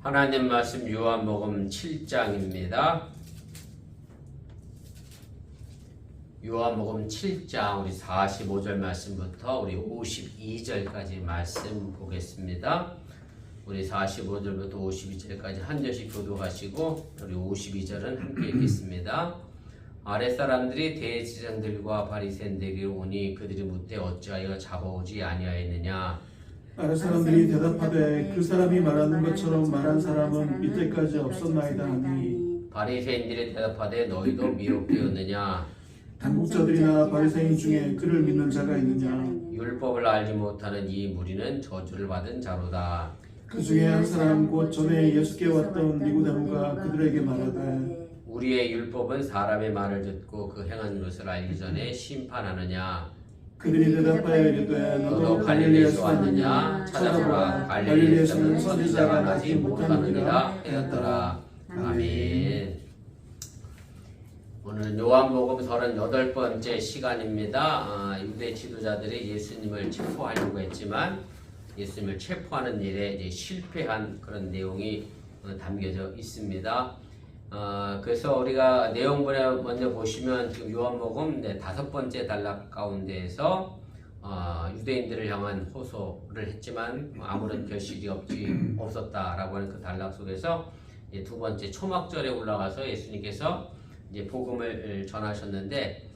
하나님 말씀 요한복음 7장입니다. 요한복음 7장 우리 45절 말씀부터 우리 52절까지 말씀 보겠습니다. 우리 45절부터 52절까지 한 절씩 교독하시고 우리 52절은 함께 읽겠습니다. 아랫사람들이 대제사장들과 바리새인들에게 오니 그들이 묻되 어찌하여 잡아오지 아니하였느냐. 아랫사람들이 대답하되 그 사람이 말하는 것처럼 말한 사람은 이때까지 없었나이다 하니 바리새인들이 대답하되 너희도 미혹되었느냐. 당국자들이나 바리새인 중에 그를 믿는 자가 있느냐. 율법을 알지 못하는 이 무리는 저주를 받은 자로다. 그 중에 한 사람 곧 전에 예수께 왔던 니고데모가 그들에게 말하되 우리의 율법은 사람의 말을 듣고 그 행한 것을 알기 전에 심판하느냐. 그들이 대답하여 이르되 너도 갈릴리에서 왔느냐. 찾아보라. 갈릴리에서는 선지자가 나지 못하느니라 하였더라. 아멘. 오늘은 요한복음 38번째 시간입니다. 유대 지도자들이 예수님을 체포하려고 했지만 예수님을 체포하는 일에 이제 실패한 그런 내용이 담겨져 있습니다. 그래서 우리가 내용분을 먼저 보시면 지금 요한복음 5번째 단락 가운데에서 유대인들을 향한 호소를 했지만 아무런 결실이 없었다라고 하는 그 단락 속에서 두 번째 초막절에 올라가서 예수님께서 이제 복음을 전하셨는데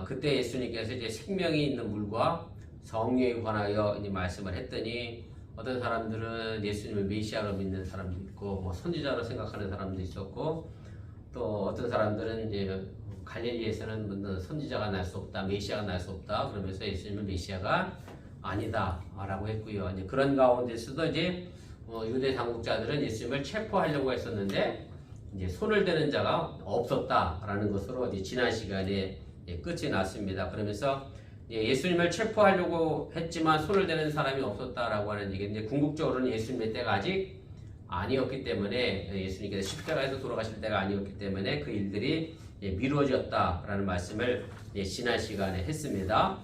그때 예수님께서 이제 생명이 있는 물과 성령에 관하여 이제 말씀을 했더니 어떤 사람들은 예수님을 메시아로 믿는 사람도 있고 뭐 선지자로 생각하는 사람도 있었고 또 어떤 사람들은 이제 갈릴리에서는 선지자가 날 수 없다, 메시아가 날 수 없다 그러면서 예수님은 메시아가 아니다라고 했고요. 이제 그런 가운데서도 이제 유대 당국자들은 예수님을 체포하려고 했었는데 이제 손을 대는 자가 없었다라는 것으로 이제 지난 시간에 끝이 났습니다. 그러면서 예수님을 체포하려고 했지만 손을 대는 사람이 없었다라고 하는 얘기인데 궁극적으로는 예수님의 때가 아직 아니었기 때문에 예수님께서 십자가에서 돌아가실 때가 아니었기 때문에 그 일들이 미루어졌다라는 말씀을 지난 시간에 했습니다.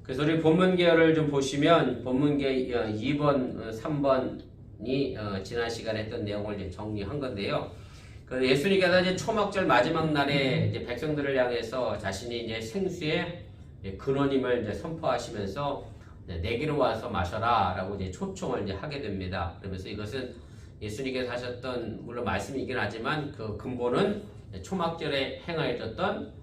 그래서 우리 본문계열을 좀 보시면 본문계 2번, 3번이 지난 시간에 했던 내용을 이제 정리한 건데요. 예수님께서 이제 초막절 마지막 날에 이제 백성들을 향해서 자신이 이제 생수의 근원임을 이제 선포하시면서 내게로 와서 마셔라라고 이제 초청을 이제 하게 됩니다. 그러면서 이것은 예수님께서 하셨던 물론 말씀이긴 하지만 그 근본은 초막절에 행하였던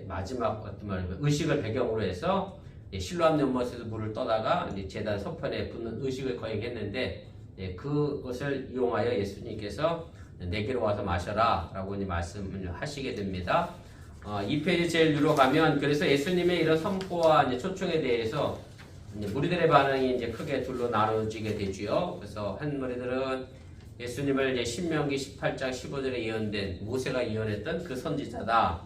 마지막 어떤 말이면 의식을 배경으로 해서 실로암 연못에서 물을 떠다가 이제 제단 서편에 붓는 의식을 거행했는데 그것을 이용하여 예수님께서 내게로 와서 마셔라 라고 이제 말씀을 하시게 됩니다. 2페이지 제일 위로 가면 그래서 예수님의 이런 선포와 이제 초청에 대해서 이제 무리들의 반응이 이제 크게 둘로 나눠지게 되지요. 그래서 한 무리들은 예수님을 이제 신명기 18장 15절에 예언된 모세가 예언했던 그 선지자다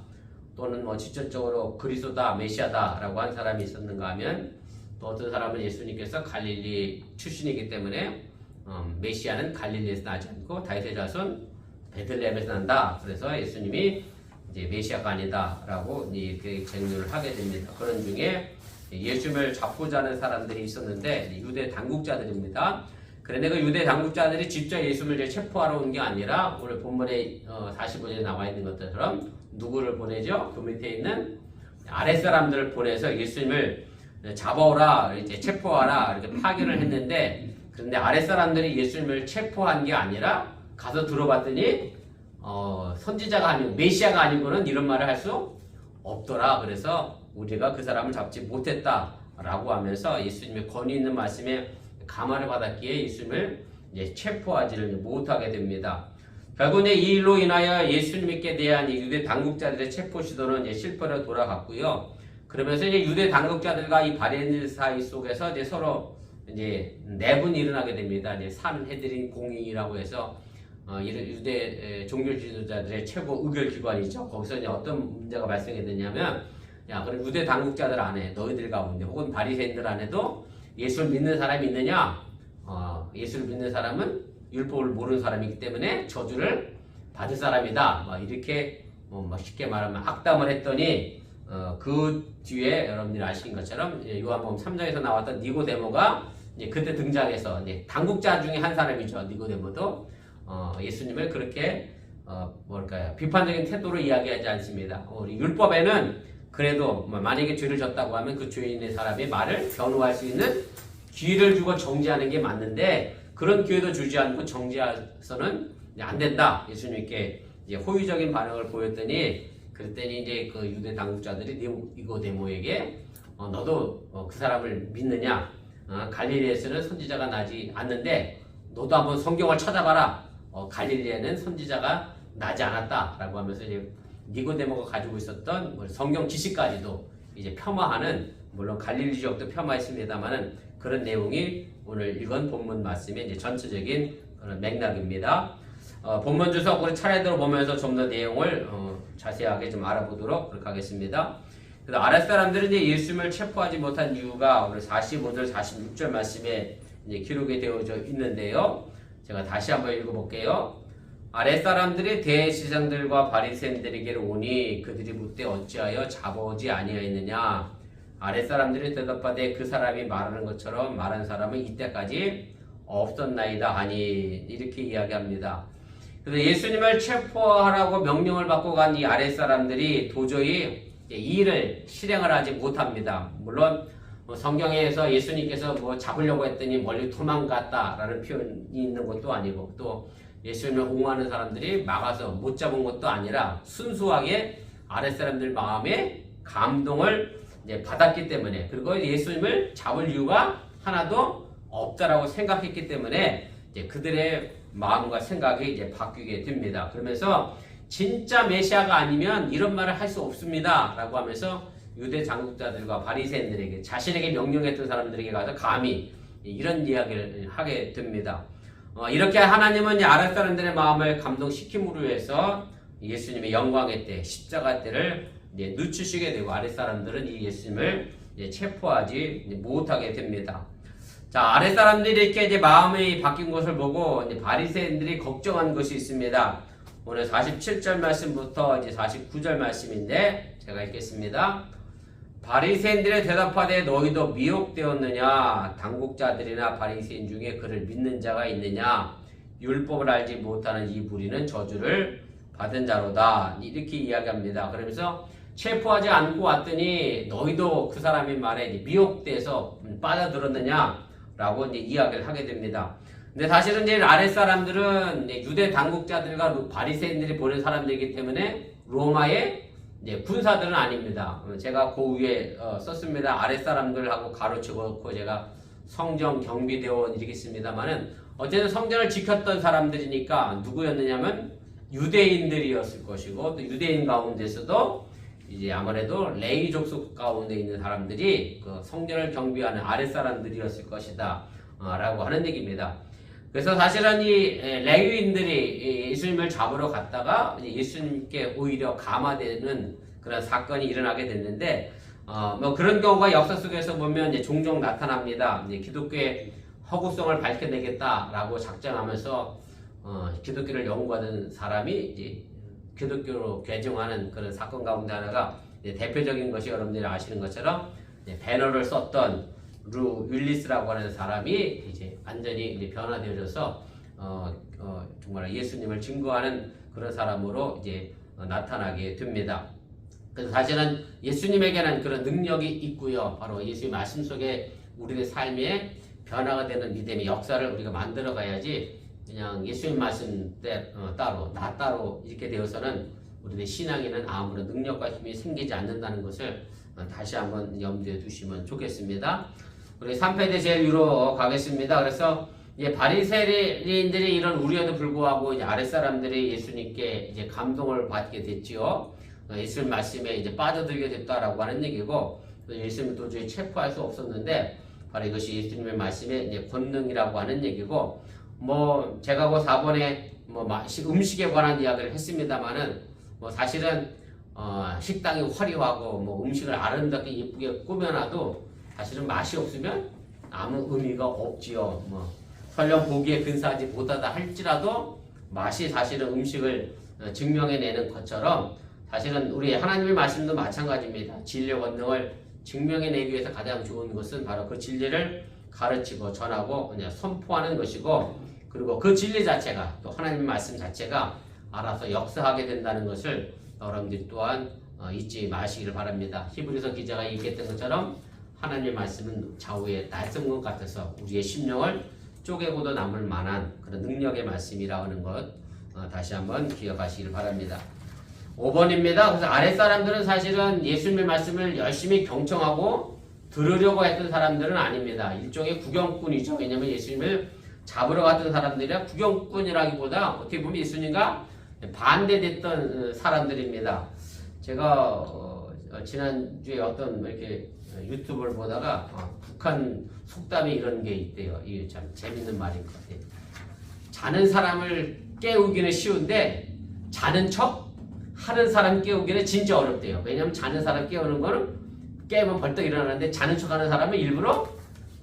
또는 뭐 직접적으로 그리스도다 메시아다라고 한 사람이 있었는가 하면 또 어떤 사람은 예수님께서 갈릴리 출신이기 때문에 메시아는 갈릴리에서 나지 않고 다윗의 자손 베들레헴에서 난다. 그래서 예수님이 이제 메시아가 아니다라고 이렇게 쟁론을 하게 됩니다. 그런 중에 예수님을 잡고자 하는 사람들이 있었는데 유대 당국자들입니다. 그런데 그 유대 당국자들이 직접 예수님을 이제 체포하러 온 게 아니라 오늘 본문에 45절에 나와 있는 것처럼 누구를 보내죠? 그 밑에 있는 아랫사람들을 보내서 예수님을 잡아오라, 이제 체포하라 이렇게 파견을 했는데 그런데 아랫사람들이 예수님을 체포한 게 아니라 가서 들어봤더니 선지자가 아니고 메시아가 아니고는 이런 말을 할 수 없더라. 그래서 우리가 그 사람을 잡지 못했다라고 하면서 예수님의 권위 있는 말씀에 감화를 받았기에 예수님을 이제 체포하지를 못하게 됩니다. 결국 이 일로 인하여 예수님께 대한 유대 당국자들의 체포 시도는 이제 실패로 돌아갔고요. 그러면서 이제 유대 당국자들과 이 바리새인들 사이 속에서 이제 서로 이제 내분이 일어나게 됩니다. 이제 산헤드린 공의라고 해서 유대 종교 지도자들의 최고 의결 기관이죠. 거기서 이제 어떤 문제가 발생이 되냐면, 야, 그럼 유대 당국자들 안에 너희들 가운데 혹은 바리새인들 안에도 예수를 믿는 사람이 있느냐? 예수를 믿는 사람은 율법을 모르는 사람이기 때문에 저주를 받을 사람이다. 이렇게 쉽게 말하면 악담을 했더니 그 뒤에 여러분들이 아시는 것처럼 요한복음 3장에서 나왔던 니고데모가 이제 그때 등장해서 이제 당국자 중에 한 사람이죠. 니고데모도 예수님을 그렇게 뭘까요? 비판적인 태도로 이야기하지 않습니다. 우리 율법에는 그래도 만약에 죄를 졌다고 하면 그 죄 있는 사람의 말을 변호할 수 있는 기회를 주고 정지하는 게 맞는데 그런 기회도 주지 않고 정지해서는 안 된다. 예수님께 이제 호의적인 반응을 보였더니 그랬더니 이제 그 유대 당국자들이 니고데모에게 너도 그 사람을 믿느냐? 갈릴리에서는 선지자가 나지 않는데 너도 한번 성경을 찾아봐라. 갈릴리에는 선지자가 나지 않았다라고 하면서 이제 니고데모가 가지고 있었던 성경 지식까지도 이제 폄하하는 물론 갈릴리 지역도 폄하했습니다만은 그런 내용이 오늘 읽은 본문 말씀의 이제 전체적인 그런 맥락입니다. 본문 주석 우리 차례대로 보면서 좀 더 내용을 자세하게 좀 알아보도록 그렇게 하겠습니다. 그래서 아랫 사람들은 이제 예수님을 체포하지 못한 이유가 오늘 45절, 46절 말씀에 이제 기록이 되어져 있는데요. 제가 다시 한번 읽어볼게요. 아랫 사람들이 대제사장들과 바리새인들에게로 오니 그들이 묻되 어찌하여 잡아오지 아니하였느냐. 아랫 사람들이 대답하되 그 사람이 말하는 것처럼 말한 사람은 이때까지 없었나이다 하니 이렇게 이야기합니다. 그래서 예수님을 체포하라고 명령을 받고 간 이 아랫 사람들이 도저히 이 일을 실행을 하지 못합니다. 물론 성경에서 예수님께서 뭐 잡으려고 했더니 멀리 도망갔다라는 표현이 있는 것도 아니고 또 예수님을 옹호하는 사람들이 막아서 못 잡은 것도 아니라 순수하게 아랫 사람들 마음에 감동을 이제 받았기 때문에 그리고 예수님을 잡을 이유가 하나도 없다라고 생각했기 때문에 이제 그들의 마음과 생각이 이제 바뀌게 됩니다. 그러면서 진짜 메시아가 아니면 이런 말을 할 수 없습니다. 라고 하면서 유대 장국자들과 바리새인들에게 자신에게 명령했던 사람들에게 가서 감히 이런 이야기를 하게 됩니다. 이렇게 하나님은 아랫 사람들의 마음을 감동시킴으로 해서 예수님의 영광의 때 십자가 때를 늦추시게 되고 아랫 사람들은 이 예수님을 체포하지 못하게 됩니다. 자, 아랫 사람들이 이렇게 이제 마음이 바뀐 것을 보고 이제 바리새인들이 걱정한 것이 있습니다. 오늘 47절 말씀부터 이제 49절 말씀인데 제가 읽겠습니다. 바리새인들의 대답하되 너희도 미혹되었느냐? 당국자들이나 바리새인 중에 그를 믿는 자가 있느냐? 율법을 알지 못하는 이 무리는 저주를 받은 자로다. 이렇게 이야기합니다. 그러면서 체포하지 않고 왔더니 너희도 그 사람의 말에 미혹돼서 빠져들었느냐? 라고 이제 이야기를 하게 됩니다. 근데 사실은 이제 아랫 사람들은 유대 당국자들과 바리새인들이 보낸 사람들이기 때문에 로마의 군사들은 아닙니다. 제가 그 위에 썼습니다. 아랫 사람들하고 가로치고 제가 성전 경비대원 이렇게 씁니다만은 어쨌든 성전을 지켰던 사람들이니까 누구였느냐면 유대인들이었을 것이고 또 유대인 가운데서도 이제 아무래도 레위 족속 가운데 있는 사람들이 그 성전을 경비하는 아랫 사람들이었을 것이다 라고 하는 얘기입니다. 그래서 사실은 이 레위인들이 예수님을 잡으러 갔다가 예수님께 오히려 감화되는 그런 사건이 일어나게 됐는데 뭐 그런 경우가 역사 속에서 보면 이제 종종 나타납니다. 이제 기독교의 허구성을 밝혀내겠다라고 작정하면서 기독교를 연구하는 사람이 이제 기독교로 개종하는 그런 사건 가운데 하나가 대표적인 것이 여러분들이 아시는 것처럼 배너를 썼던 루 윌리스라고 하는 사람이 이제 완전히 변화되어져서 정말 예수님을 증거하는 그런 사람으로 이제 나타나게 됩니다. 그래서 사실은 예수님에게는 그런 능력이 있고요. 바로 예수의 말씀 속에 우리의 삶에 변화가 되는 믿음의 역사를 우리가 만들어 가야지 그냥 예수님 말씀 따로 나 따로 이렇게 되어서는 우리의 신앙에는 아무런 능력과 힘이 생기지 않는다는 것을 다시 한번 염두에 두시면 좋겠습니다. 우리 3패대 제일 위로 가겠습니다. 그래서 바리새인들이 이런 우려에도 불구하고 이제 아랫 사람들이 예수님께 이제 감동을 받게 됐지요. 예수님 말씀에 이제 빠져들게 됐다라고 하는 얘기고 예수님을 도저히 체포할 수 없었는데 바로 이것이 예수님의 말씀의 이제 권능이라고 하는 얘기고 뭐 제가 그 4번에 뭐 음식에 관한 이야기를 했습니다만은 뭐 사실은 식당이 화려하고 뭐 음식을 아름답게 예쁘게 꾸며놔도 사실은 맛이 없으면 아무 의미가 없지요. 뭐 설령 보기에 근사하지 못하다 할지라도 맛이 사실은 음식을 증명해내는 것처럼 사실은 우리 하나님의 말씀도 마찬가지입니다. 진리의 권능을 증명해내기 위해서 가장 좋은 것은 바로 그 진리를 가르치고 전하고 그냥 선포하는 것이고 그리고 그 진리 자체가 또 하나님의 말씀 자체가 알아서 역사하게 된다는 것을 여러분들이 또한 잊지 마시기를 바랍니다. 히브리서 기자가 얘기했던 것처럼 하나님의 말씀은 좌우의 날성것 같아서 우리의 심령을 쪼개고도 남을 만한 그런 능력의 말씀이라는 것 다시 한번 기억하시기를 바랍니다. 5번입니다. 그래서 아랫사람들은 사실은 예수님의 말씀을 열심히 경청하고 들으려고 했던 사람들은 아닙니다. 일종의 구경꾼이죠. 왜냐하면 예수님을 잡으러 갔던 사람들이라 구경꾼이라기보다 어떻게 보면 예수님과 반대됐던 사람들입니다. 제가 지난주에 어떤 이렇게 유튜브를 보다가 북한 속담에 이런 게 있대요. 이게 참 재밌는 말인 것 같아요. 자는 사람을 깨우기는 쉬운데 자는 척 하는 사람 깨우기는 진짜 어렵대요. 왜냐하면 자는 사람 깨우는 거는 깨우면 벌떡 일어나는데 자는 척 하는 사람은 일부러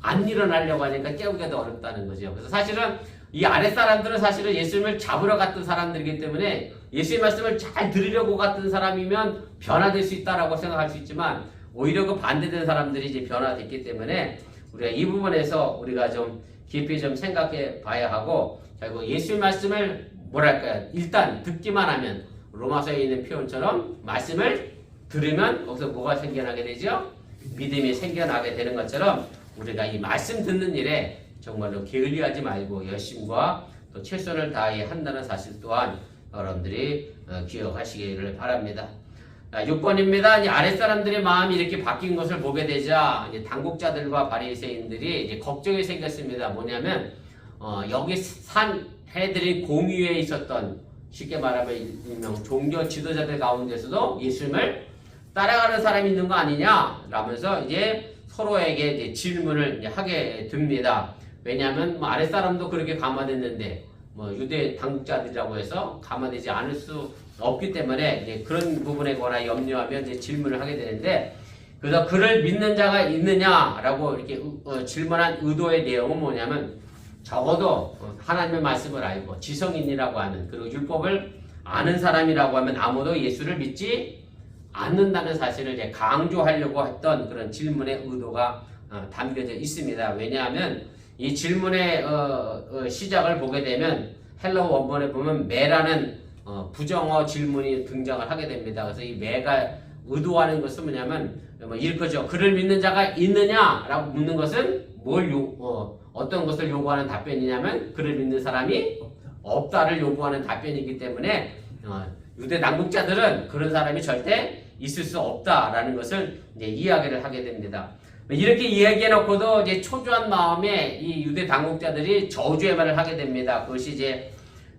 안 일어나려고 하니까 깨우기가 더 어렵다는 거죠. 그래서 사실은 이 아랫사람들은 사실은 예수님을 잡으러 갔던 사람들이기 때문에 예수의 말씀을 잘 들으려고 갔던 사람이면 변화될 수 있다라고 생각할 수 있지만 오히려 그 반대된 사람들이 이제 변화됐기 때문에 우리가 이 부분에서 우리가 좀 깊이 좀 생각해 봐야 하고 결국 예수의 말씀을 뭐랄까요? 일단 듣기만 하면 로마서에 있는 표현처럼 말씀을 들으면 거기서 뭐가 생겨나게 되죠? 믿음이 생겨나게 되는 것처럼 우리가 이 말씀 듣는 일에 정말로 게을리하지 말고 열심과 또 최선을 다해 한다는 사실 또한 여러분들이 기억하시기를 바랍니다. 6번입니다. 이제 아랫사람들의 마음이 이렇게 바뀐 것을 보게 되자 이제 당국자들과 바리새인들이 이제 걱정이 생겼습니다. 뭐냐면 여기 산 해들이 공유에 있었던 쉽게 말하면 일명 종교 지도자들 가운데서도 예수님을 따라가는 사람이 있는 거 아니냐? 라면서 이제 서로에게 이제 질문을 이제 하게 됩니다. 왜냐하면 뭐 아랫사람도 그렇게 감화됐는데 뭐 유대 당국자들이라고 해서 감화되지 않을 수 없기 때문에 이제 그런 부분에 관한 염려하며 이제 질문을 하게 되는데 그래서 그를 믿는 자가 있느냐라고 이렇게 질문한 의도의 내용은 뭐냐면 적어도 하나님의 말씀을 알고 지성인이라고 하는 그리고 율법을 아는 사람이라고 하면 아무도 예수를 믿지 않는다는 사실을 이제 강조하려고 했던 그런 질문의 의도가 담겨져 있습니다. 왜냐하면 이 질문의 시작을 보게 되면 헬러 원본에 보면 매라는 부정어 질문이 등장을 하게 됩니다. 그래서 이 매가 의도하는 것은 뭐냐면 이렇게죠. 그를 믿는 자가 있느냐라고 묻는 것은 어떤 것을 요구하는 답변이냐면 그를 믿는 사람이 없다를 요구하는 답변이기 때문에 유대 당국자들은 그런 사람이 절대 있을 수 없다라는 것을 이제 이야기를 하게 됩니다. 이렇게 이야기해놓고도 이제 초조한 마음에 이 유대 당국자들이 저주의 말을 하게 됩니다. 그것이 이제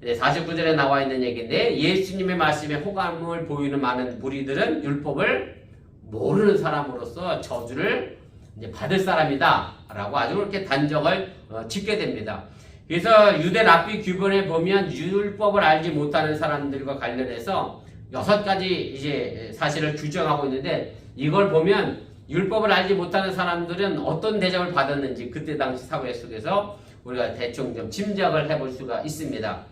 49절에 나와 있는 얘기인데 예수님의 말씀에 호감을 보이는 많은 무리들은 율법을 모르는 사람으로서 저주를 이제 받을 사람이다라고 아주 그렇게 단정을 짓게 됩니다. 그래서 유대 랍비 규본에 보면 율법을 알지 못하는 사람들과 관련해서 6가지 이제 사실을 규정하고 있는데 이걸 보면 율법을 알지 못하는 사람들은 어떤 대접을 받았는지 그때 당시 사회 속에서 우리가 대충 좀 짐작을 해볼 수가 있습니다.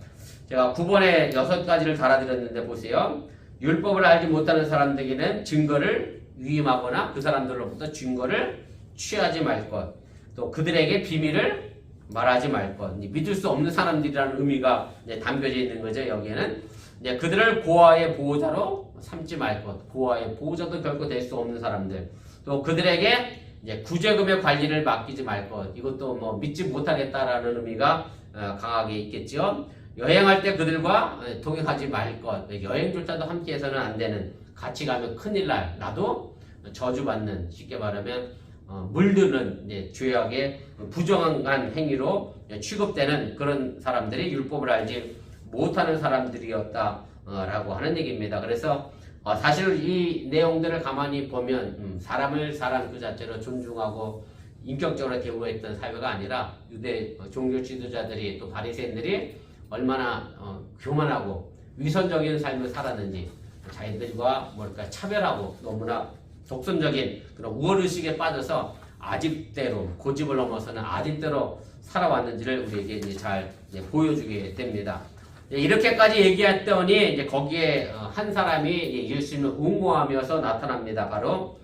제가 9번에 6가지를 달아드렸는데 보세요. 율법을 알지 못하는 사람들에게는 증거를 위임하거나 그 사람들로부터 증거를 취하지 말 것, 또 그들에게 비밀을 말하지 말 것, 믿을 수 없는 사람들이라는 의미가 담겨져 있는 거죠. 여기에는 이제 그들을 고아의 보호자로 삼지 말 것, 고아의 보호자도 결코 될 수 없는 사람들, 또 그들에게 이제 구제금의 관리를 맡기지 말 것, 이것도 뭐 믿지 못하겠다라는 의미가 강하게 있겠죠. 여행할 때 그들과 동행하지 말 것, 여행조차도 함께해서는 안 되는, 같이 가면 큰일 날, 나도 저주받는, 쉽게 말하면 물드는 이제 죄악의 부정한 행위로 취급되는 그런 사람들이 율법을 알지 못하는 사람들이었다라고 하는 얘기입니다. 그래서 사실 이 내용들을 가만히 보면 사람을 사람 그 자체로 존중하고 인격적으로 대우했던 사회가 아니라 유대 종교 지도자들이 또 바리새인들이 얼마나 교만하고 위선적인 삶을 살았는지 자기들과 뭘까 차별하고 너무나 독선적인 그런 우월의식에 빠져서 아집대로 고집을 넘어서는 아집대로 살아왔는지를 우리에게 이제 잘 보여주게 됩니다. 이렇게까지 얘기했더니 이제 거기에 한 사람이 예수님을 옹호하면서 나타납니다. 바로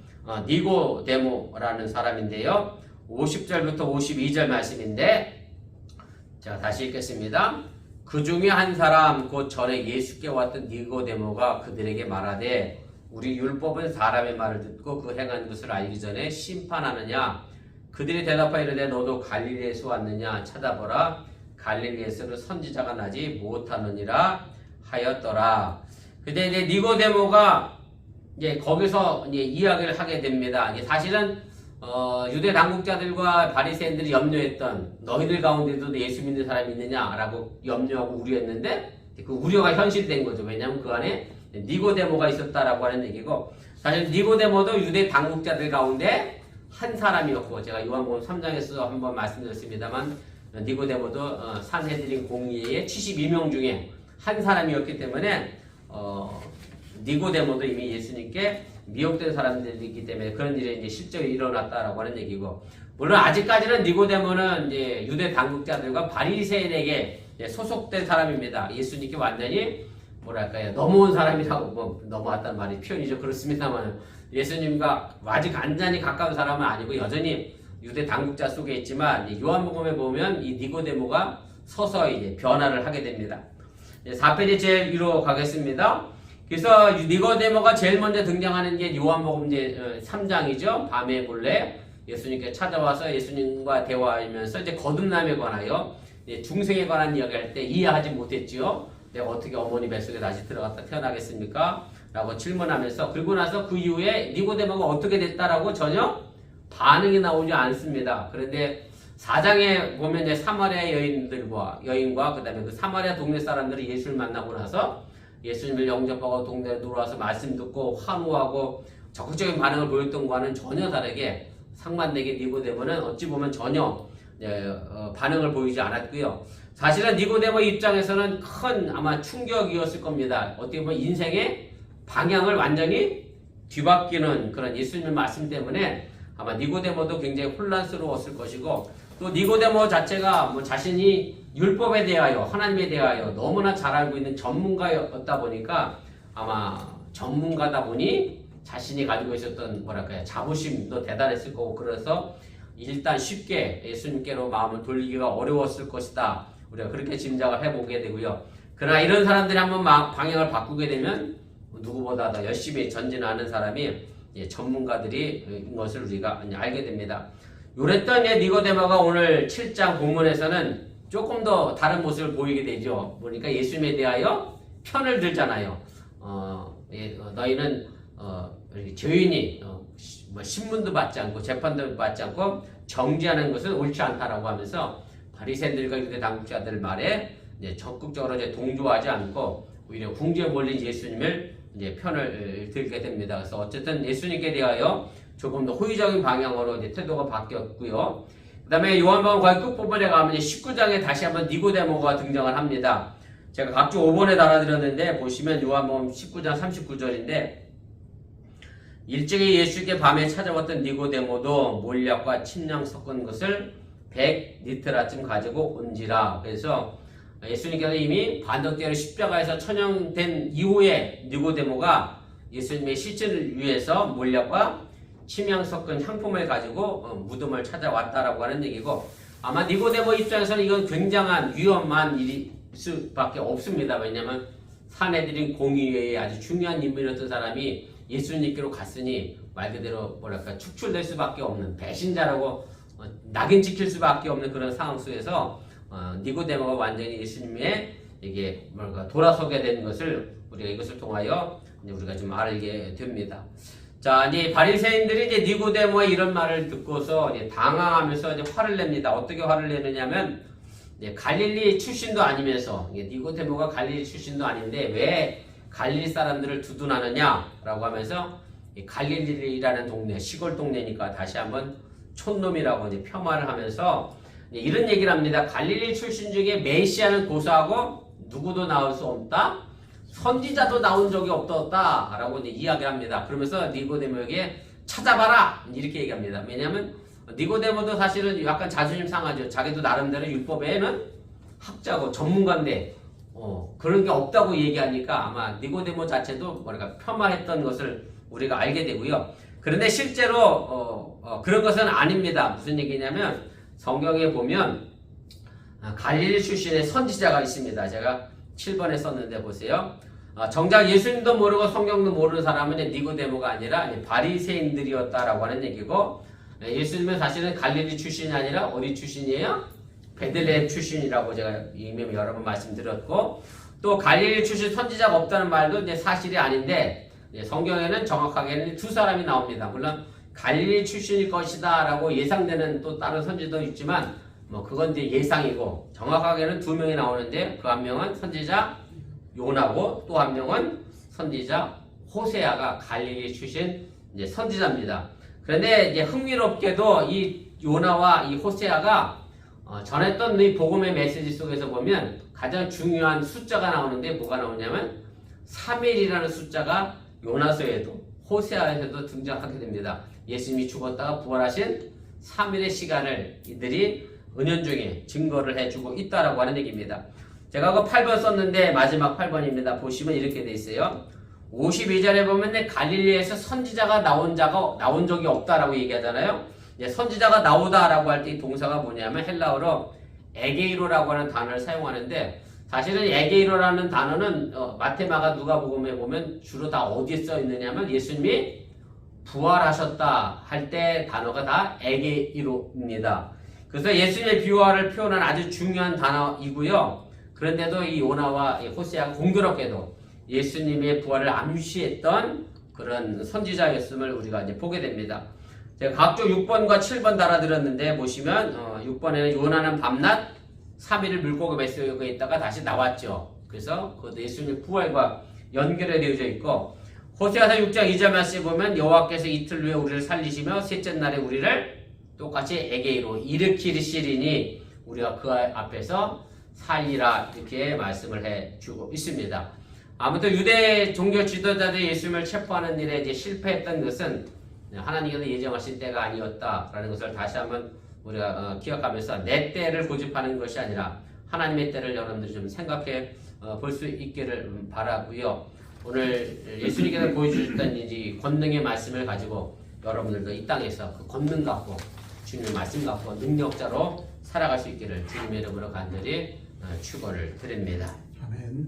니고데모라는 사람인데요. 50절부터 52절 말씀인데 자, 다시 읽겠습니다. 그 중에 한 사람 곧 전에 예수께 왔던 니고데모가 그들에게 말하되 우리 율법은 사람의 말을 듣고 그 행한 것을 알기 전에 심판하느냐? 그들이 대답하여 이르되 너도 갈릴리에서 왔느냐? 찾아보라. 갈릴리에서는 선지자가 나지 못하느니라 하였더라. 근데 이제 니고데모가 이제 거기서 이제 이야기를 하게 됩니다. 이제 사실은 유대 당국자들과 바리새인들이 염려했던 너희들 가운데도 예수 믿는 사람이 있느냐라고 염려하고 우려했는데 그 우려가 현실된 거죠. 왜냐하면 그 안에 니고데모가 있었다라고 하는 얘기고, 사실 니고데모도 유대 당국자들 가운데 한 사람이었고, 제가 요한복음 3장에서 한번 말씀드렸습니다만 니고데모도 산헤드린 공의회의 72명 중에 한 사람이었기 때문에 니고데모도 이미 예수님께 미혹된 사람들이기 때문에 그런 일이 이제 실제로 일어났다라고 하는 얘기고, 물론 아직까지는 니고데모는 이제 유대 당국자들과 바리새인에게 소속된 사람입니다. 예수님께 완전히 뭐랄까요, 넘어온 사람이라고, 뭐 넘어왔단 말이 표현이죠. 그렇습니다만 예수님과 아직 완전히 가까운 사람은 아니고 여전히 유대 당국자 속에 있지만, 요한복음에 보면 이 니고데모가 서서히 이제 변화를 하게 됩니다. 4페이지 제일 위로 가겠습니다. 그래서 니고데모가 제일 먼저 등장하는 게 요한복음 이제 3장이죠. 밤에 본래 예수님께 찾아와서 예수님과 대화하면서 이제 거듭남에 관하여 중생에 관한 이야기할 때 이해하지 못했지요. 내가 어떻게 어머니 뱃속에 다시 들어갔다 태어나겠습니까? 라고 질문하면서, 그리고 나서 그 이후에 니고데모가 어떻게 됐다라고 전혀 반응이 나오지 않습니다. 그런데 4장에 보면 이제 사마리아 여인과 그 다음에 그 사마리아 동네 사람들이 예수를 만나고 나서 예수님을 영접하고 동네에 들어와서 말씀 듣고 환호하고 적극적인 반응을 보였던 것과는 전혀 다르게 상반되게 니고데모는 어찌 보면 전혀 반응을 보이지 않았고요. 사실은 니고데모 입장에서는 큰 아마 충격이었을 겁니다. 어떻게 보면 인생의 방향을 완전히 뒤바뀌는 그런 예수님의 말씀 때문에 아마 니고데모도 굉장히 혼란스러웠을 것이고, 또 니고데모 자체가 뭐 자신이 율법에 대하여 하나님에 대하여 너무나 잘 알고 있는 전문가였다 보니까 아마 전문가다 보니 자신이 가지고 있었던 뭐랄까요, 자부심도 대단했을 거고, 그래서 일단 쉽게 예수님께로 마음을 돌리기가 어려웠을 것이다. 우리가 그렇게 짐작을 해보게 되고요. 그러나 이런 사람들이 한번 방향을 바꾸게 되면 누구보다 더 열심히 전진하는 사람이 전문가들인 것을 우리가 알게 됩니다. 요랬던 니고데모가 오늘 7장 본문에서는 조금 더 다른 모습을 보이게 되죠. 보니까 예수님에 대하여 편을 들잖아요. 너희는 죄인이 신문도 받지 않고 재판도 받지 않고 정죄하는 것은 옳지 않다라고 하면서 바리새인들과 유대 당국자들 말에 적극적으로 동조하지 않고 오히려 궁지에 몰린 예수님을 편을 들게 됩니다. 그래서 어쨌든 예수님께 대하여 조금 더 호의적인 방향으로 태도가 바뀌었고요. 그 다음에 요한복음 거의 끝부분에 가면 19장에 다시 한번 니고데모가 등장을 합니다. 제가 각주 5번에 달아드렸는데 보시면 요한복음 19장 39절인데, 일찍이 예수께 밤에 찾아왔던 니고데모도 몰약과 침량 섞은 것을 100리터라쯤 가지고 온지라. 그래서 예수님께서 이미 반덕대로 십자가에서 천형된 이후에 니고데모가 예수님의 시체를 위해서 몰약과 침향 섞은 향품을 가지고 무덤을 찾아왔다라고 하는 얘기고, 아마 니고데모 입장에서는 이건 굉장한 위험한 일일 수밖에 없습니다. 왜냐하면 산헤드린 공의회의 아주 중요한 인물이었던 사람이 예수님께로 갔으니 말 그대로 뭐랄까 축출될 수밖에 없는 배신자라고 낙인 찍힐 수밖에 없는 그런 상황 속에서 니고데모가 완전히 예수님의 이게 뭔가 돌아서게 된 것을 우리가 이것을 통하여 우리가 좀 알게 됩니다. 자, 이제 바리새인들이 이제 니고데모의 이런 말을 듣고서 이제 당황하면서 이제 화를 냅니다. 어떻게 화를 내느냐면, 갈릴리 출신도 아니면서, 니고데모가 갈릴리 출신도 아닌데 왜 갈릴리 사람들을 두둔하느냐라고 하면서 갈릴리라는 동네, 시골 동네니까 다시 한번 촌놈이라고 이제 폄하를 하면서 이런 얘기를 합니다. 갈릴리 출신 중에 메시아는 고사하고 누구도 나올 수 없다. 선지자도 나온 적이 없었다 라고 이제 이야기를 합니다. 그러면서 니고데모에게 찾아봐라 이렇게 얘기합니다. 왜냐하면 니고데모도 사실은 약간 자존심 상하죠. 자기도 나름대로 율법에는 학자고 전문가인데 그런 게 없다고 얘기하니까 아마 니고데모 자체도 뭐랄까 폄하했던 것을 우리가 알게 되고요. 그런데 실제로 그런 것은 아닙니다. 무슨 얘기냐면 성경에 보면 갈릴리 출신의 선지자가 있습니다. 제가 7번에 썼는데 보세요. 정작 예수님도 모르고 성경도 모르는 사람은 니고데모가 아니라 바리새인들이었다라고 하는 얘기고, 예수님은 사실은 갈릴리 출신이 아니라 어디 출신이에요? 베들레헴 출신이라고 제가 이미 여러 번 말씀드렸고, 또 갈릴리 출신 선지자가 없다는 말도 이제 사실이 아닌데, 성경에는 정확하게는 두 사람이 나옵니다. 물론 갈릴리 출신일 것이다 라고 예상되는 또 다른 선지도 있지만, 그건 이제 예상이고, 정확하게는 두 명이 나오는데, 그 한 명은 선지자 요나고, 또 한 명은 선지자 호세아가 갈릴리 출신 이제 선지자입니다. 그런데 이제 흥미롭게도 이 요나와 이 호세아가 전했던 이 복음의 메시지 속에서 보면 가장 중요한 숫자가 나오는데, 뭐가 나오냐면 3일이라는 숫자가 요나서에도 호세아에서도 등장하게 됩니다. 예수님이 죽었다가 부활하신 3일의 시간을 이들이 은연중에 증거를 해주고 있다라고 하는 얘기입니다. 제가 그 8번 썼는데 마지막 8번입니다. 보시면 이렇게 돼 있어요. 52절에 보면 갈릴리에서 선지자가 나온 적이 없다라고 얘기하잖아요. 선지자가 나오다라고 할 때 이 동사가 뭐냐면 헬라어로 에게이로라고 하는 단어를 사용하는데, 사실은 에게이로라는 단어는 마테마가 누가복음에 보면 주로 다 어디에 써 있느냐면 예수님이 부활하셨다 할 때 단어가 다 에게이로입니다. 그래서 예수님의 부활을 표현한 아주 중요한 단어이고요. 그런데도 이 요나와 호세아가 공교롭게도 예수님의 부활을 암시했던 그런 선지자였음을 우리가 이제 보게 됩니다. 제가 각종 6번과 7번 달아드렸는데, 보시면 6번에는 요나는 밤낮 3일을 물고기 뱃속에 있다가 다시 나왔죠. 그래서 그것도 예수님의 부활과 연결이 되어져 있고, 호세아서 6장 2절 말씀에 보면 여호와께서 이틀 후에 우리를 살리시며 셋째 날에 우리를 똑같이 에게이로 일으키시리니 우리가 그 앞에서 살리라, 이렇게 말씀을 해주고 있습니다. 아무튼 유대 종교 지도자들이 예수님을 체포하는 일에 이제 실패했던 것은 하나님께서 예정하신 때가 아니었다라는 것을 다시 한번 우리가 기억하면서 내 때를 고집하는 것이 아니라 하나님의 때를 여러분들이 좀 생각해 볼 수 있기를 바라고요. 오늘 예수님께서 보여주셨던 이 권능의 말씀을 가지고 여러분들도 이 땅에서 그 권능 갖고 주님의 말씀 갖고 능력자로 살아갈 수 있기를 주님의 이름으로 간절히 축원을 드립니다. 아멘.